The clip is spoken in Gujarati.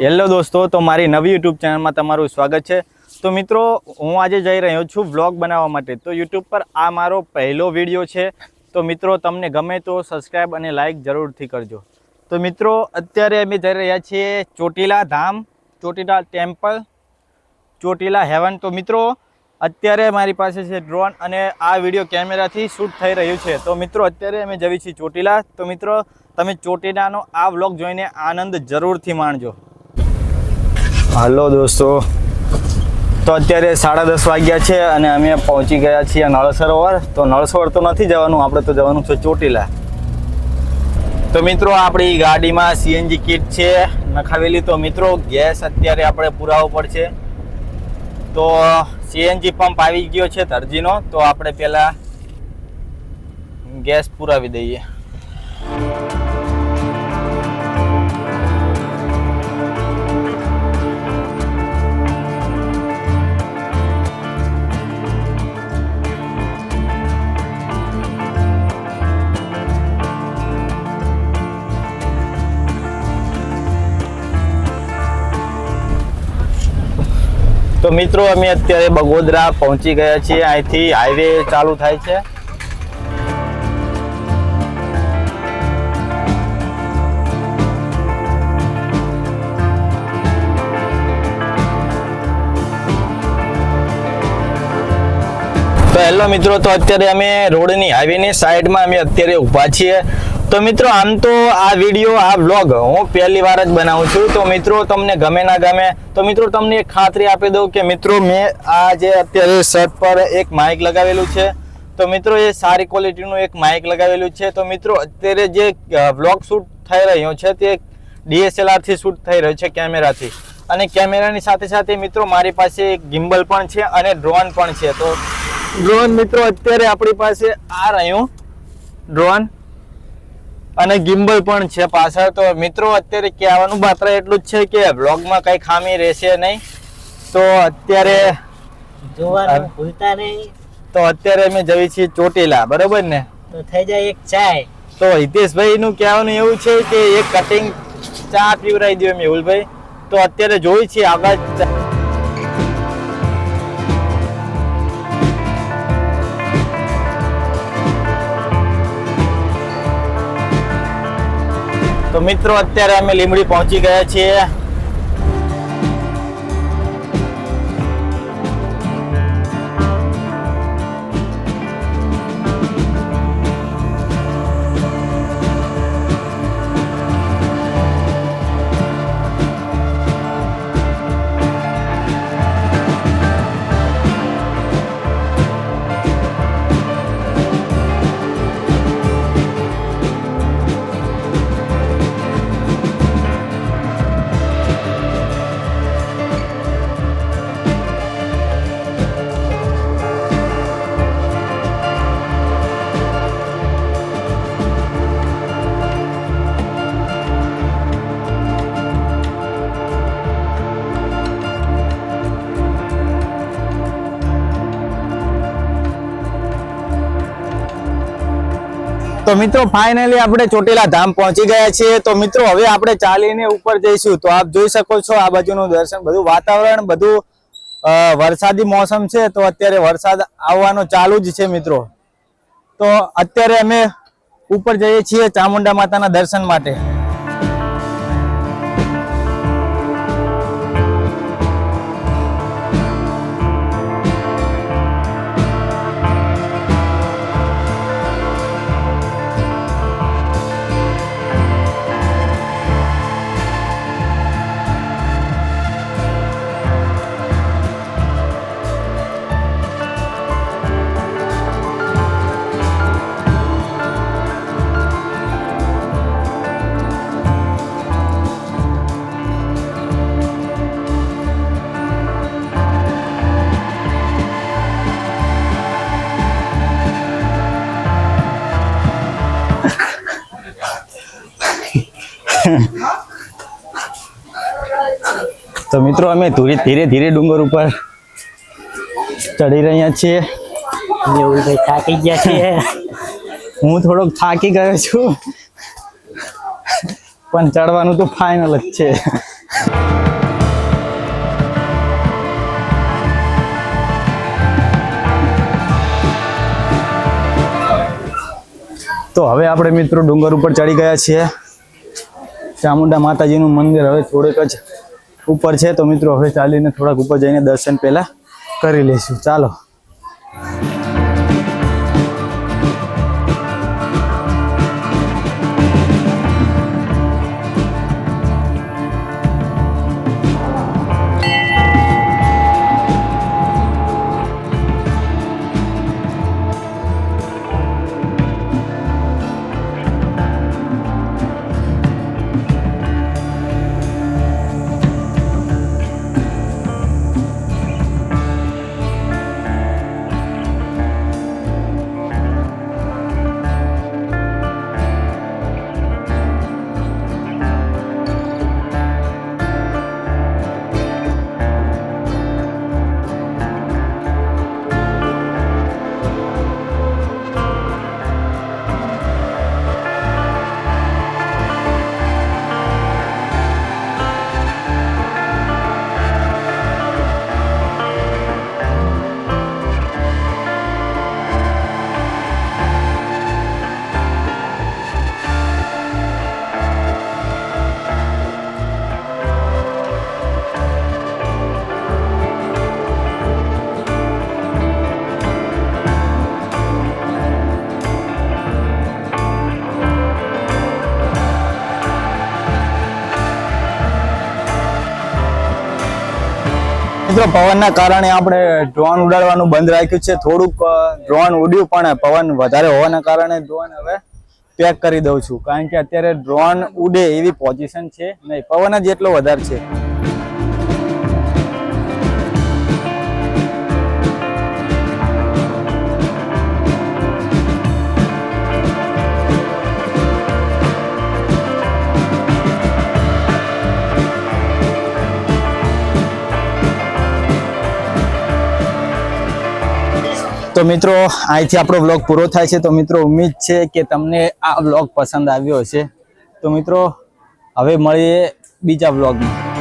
હેલો દોસ્તો, તો મારી નવી યુટ્યુબ ચેનલમાં તમારું સ્વાગત છે। તો મિત્રો, હું આજે જઈ રહ્યો છું વ્લોગ બનાવવા માટે। તો યુટ્યુબ પર આ મારો પહેલો વિડીયો છે। તો મિત્રો, તમને ગમે તો સબસ્ક્રાઈબ અને લાઈક જરૂરથી કરજો। તો મિત્રો, અત્યારે અમે જઈ રહ્યા છીએ ચોટીલા ધામ, ચોટીલા ટેમ્પલ, ચોટીલા હેવન। તો મિત્રો, અત્યારે મારી પાસે છે ડ્રોન અને આ વિડીયો કેમેરાથી શૂટ થઈ રહ્યું છે। તો મિત્રો, અત્યારે અમે જઈએ છીએ ચોટીલા। તો મિત્રો, તમે ચોટીલાનો આ વ્લોગ જોઈને આનંદ જરૂરથી માણજો। હલો દોસ્તો, તો અત્યારે 10:30 વાગ્યા છે અને અમે પહોંચી ગયા છીએ નળ સરોવર। તો નળ સરોવર તો નથી જવાનું, આપણે તો જવાનું છે ચોટીલા। તો મિત્રો, આપણી ગાડીમાં સીએનજી કિટ છે નખાવેલી। તો મિત્રો, ગેસ અત્યારે આપણે પુરાવવો પડશે। તો સીએનજી પંપ આવી ગયો છે ધરજીનો। તો આપણે પહેલાં ગેસ પુરાવી દઈએ। તો મિત્રો, અમે અત્યારે બગોદરા પહોંચી ગયા છીએ। અહીંથી હાઈવે ચાલુ થાય છે। તો હેલો મિત્રો, તો અત્યારે અમે રોડની હાઈવેની સાઈડમાં અમે અત્યારે ઊભા છીએ। તો મિત્રો, આમ તો આ વિડીયો, આ વ્લોગ હું પહેલી વાર જ બનાવું છું। તો મિત્રો, તમને ગમે ના ગમે તો મિત્રો, તમને એક ખાતરી આપી દઉં કે મિત્રો, મેં આ જે અત્યારે શર્ટ પર એક માઇક લગાવેલું છે। તો મિત્રો, એ સારી ક્વોલિટીનું એક માઇક લગાવેલું છે। તો મિત્રો, અત્યારે જે વ્લોગ શૂટ થઈ રહ્યો છે તે DSLRથી શૂટ થઈ રહ્યો છે, કેમેરાથી। અને કેમેરાની સાથે સાથે મિત્રો, મારી પાસે એક ગિમ્બલ પણ છે અને ડ્રોન પણ છે। તો ડ્રોન મિત્રો, અત્યારે આપણી પાસે આ રહ્યું ડ્રોન અને ગિમ્બલ પણ છે પાછળ। તો મિત્રો, અત્યારે કહેવાનું માત્ર એટલું જ છે કે વ્લોગમાં કઈ ખામી રહેશે નહીં। તો અત્યારે જોવાનું ભૂલતા નહીં। તો અત્યારે અમે જઈએ છીએ ચોટીલા, બરોબર ને? તો થઈ જાય એક ચાય। તો હિતેશભાઈ નું કહેવાનું એવું છે કે એક કટિંગ ચા પીવરાઈ દો મેહુલભાઈ। તો અત્યારે જોઈ છીએ આગળ। તો મિત્રો, અત્યારે અમે લીંબડી પહોંચી ગયા છીએ। તો મિત્રો, ફાઇનલી આપણે ચોટીલા ધામ પહોંચી ગયા છીએ। તો મિત્રો, હવે આપણે ચાલીને ઉપર જઈશું। તો આપ જોઈ શકો છો આ બાજુનું દર્શન, બધું વાતાવરણ, બધું વરસાદી મોસમ છે। તો અત્યારે વરસાદ આવવાનો ચાલુ જ છે મિત્રો। તો અત્યારે અમે ઉપર જઈએ છીએ ચામુંડા માતાના દર્શન માટે। તો મિત્રો, અમે ધીરે ધીરે ડુંગર ઉપર ચડી રહ્યા છીએ। મેહુલભાઈ થાકી ગયા છે। હું થોડોક થાકી ગયો છું, પણ ચડવાનું તો ફાઇનલ જ છે। તો હવે આપણે મિત્રો ડુંગર ઉપર ચડી ગયા છીએ. ચામુંડા માતાજીનું મંદિર હવે થોડેક જ ઉપર છે. તો મિત્રો હવે ચાલીને થોડાક ઉપર જઈને દર્શન પહેલા કરી લઈશું. ચાલો. મિત્રો પવનના કારણે આપણે ડ્રોન ઉડાડવાનું બંધ રાખ્યું છે. થોડુંક ડ્રોન ઉડ્યું પણ પવન વધારે હોવાના કારણે ડ્રોન હવે પેક કરી દઉં છું. કારણ કે અત્યારે ડ્રોન ઉડે એવી પોઝિશન છે નહીં, પવન જ એટલો વધારે છે. તો મિત્રો અહીંથી આપણો વ્લોગ પૂરો થાય છે. તો મિત્રો ઉમ્મીદ છે કે તમને આ વ્લોગ પસંદ આવ્યો હશે. તો મિત્રો હવે મળીએ બીજા વ્લોગમાં.